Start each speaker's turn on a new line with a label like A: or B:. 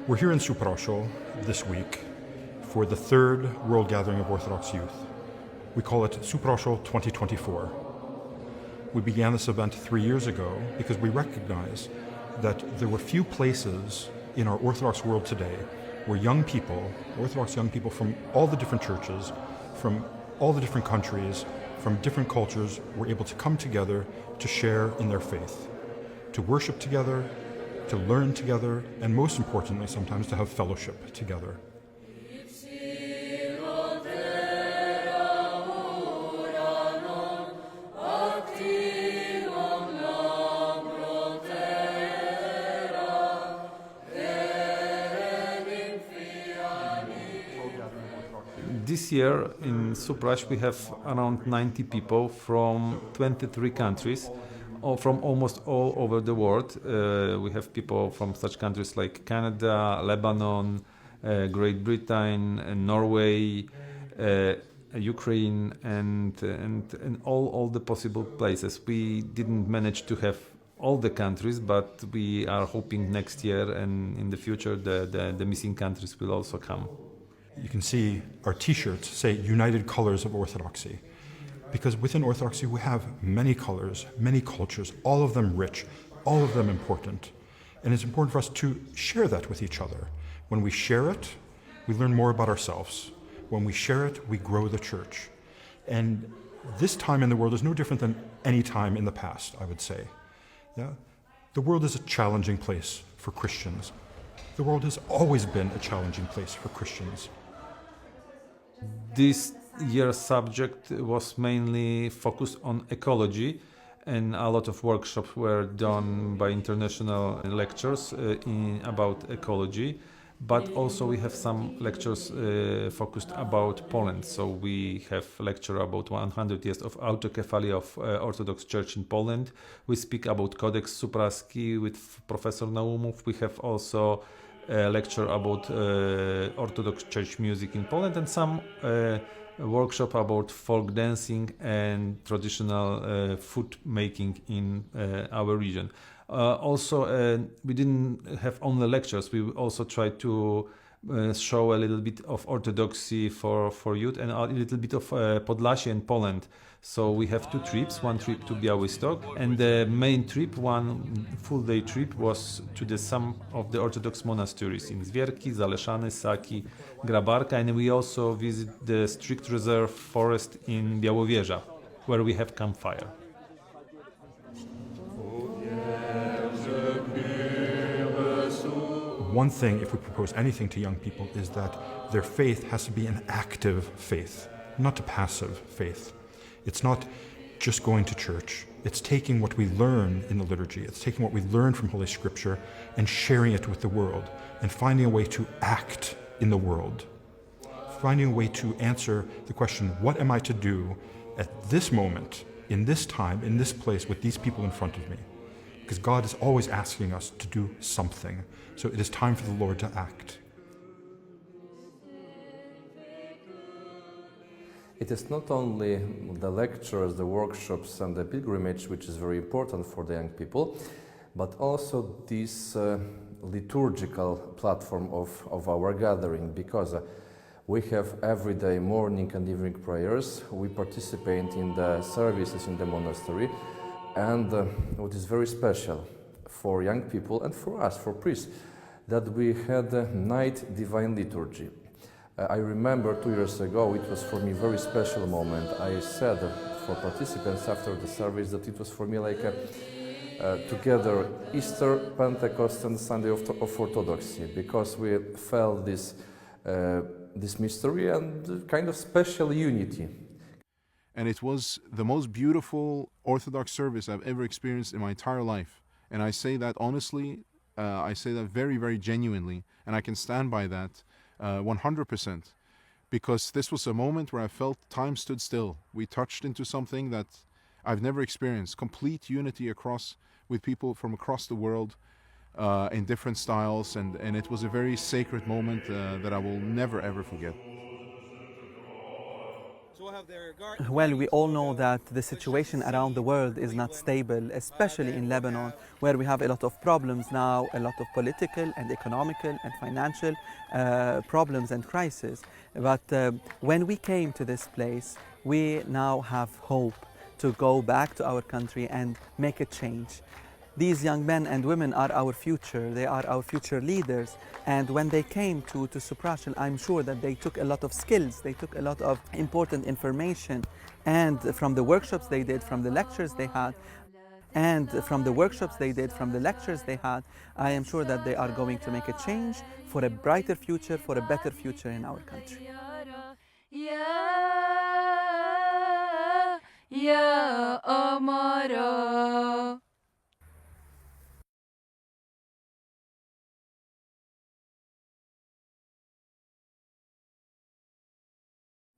A: We're here in Suprasl this week for the third World Gathering of Orthodox Youth. We call it Suprasl 2024. We began this event 3 years ago because we recognize that there were few places in our Orthodox world today where young people, Orthodox young people from all the different churches, from all the different countries, from different cultures, were able to come together to share in their faith, to worship together, to learn together, and most importantly, sometimes to have fellowship together.
B: This year in Suprasl we have around 90 people from 23 countries, or from almost all over the world. We have people from such countries like Canada, Lebanon, Great Britain, Norway, Ukraine, and all the possible places. We didn't manage to have all the countries, but we are hoping next year and in the future the missing countries will also come.
A: You can see our t-shirts say United Colors of Orthodoxy, because within Orthodoxy we have many colors, many cultures, all of them rich, all of them important. And it's important for us to share that with each other. When we share it, we learn more about ourselves. When we share it, we grow the church. And this time in the world is no different than any time in the past, I would say. Yeah? The world is a challenging place for Christians. The world has always been a challenging place for Christians.
B: This year's subject was mainly focused on ecology, and a lot of workshops were done by international lecturers about ecology. But also we have some lectures focused about Poland. So we have a lecture about 100 years of autocephaly of Orthodox Church in Poland. We speak about Codex Suprasl with Professor Naumov. We have also a lecture about Orthodox Church music in Poland, and some workshop about folk dancing and traditional food making in our region. Also, we didn't have only lectures. We also tried to show a little bit of Orthodoxy for youth and a little bit of Podlasie and Poland. So we have two trips, one trip to Białystok, and the main trip, one full-day trip, was to some of the Orthodox monasteries in Zwierki, Zaleszany, Saki, Grabarka, and we also visit the strict reserve forest in Białowieża, where we have campfire.
A: One thing, if we propose anything to young people, is that their faith has to be an active faith, not a passive faith. It's not just going to church. It's taking what we learn in the liturgy, it's taking what we learn from Holy Scripture and sharing it with the world, and finding a way to act in the world. Finding a way to answer the question, what am I to do at this moment, in this time, in this place, with these people in front of me? Because God is always asking us to do something. So it is time for the Lord to act.
C: It is not only the lectures, the workshops and the pilgrimage which is very important for the young people, but also this liturgical platform of our gathering, because we have everyday morning and evening prayers. We participate in the services in the monastery, and what is very special for young people and for us, for priests, that we had a night divine liturgy. I remember 2 years ago, it was for me a very special moment. I said for participants after the service that it was for me like together Easter, Pentecost and Sunday of Orthodoxy, because we felt this mystery and kind of special unity.
D: And it was the most beautiful Orthodox service I've ever experienced in my entire life. And I say that honestly, I say that very, very genuinely, and I can stand by that 100%, because this was a moment where I felt time stood still. We touched into something that I've never experienced, complete unity with people from across the world in different styles, and it was a very sacred moment that I will never ever forget.
E: Well, we all know that the situation around the world is not stable, especially in Lebanon, where we have a lot of problems now, a lot of political and economical and financial problems and crises. But when we came to this place, we now have hope to go back to our country and make a change. These young men and women are our future. They are our future leaders. And when they came to Suprasl, I'm sure that they took a lot of skills. They took a lot of important information. And from the workshops they did, from the lectures they had, I am sure that they are going to make a change for a brighter future, for a better future in our country.
F: يا أمراء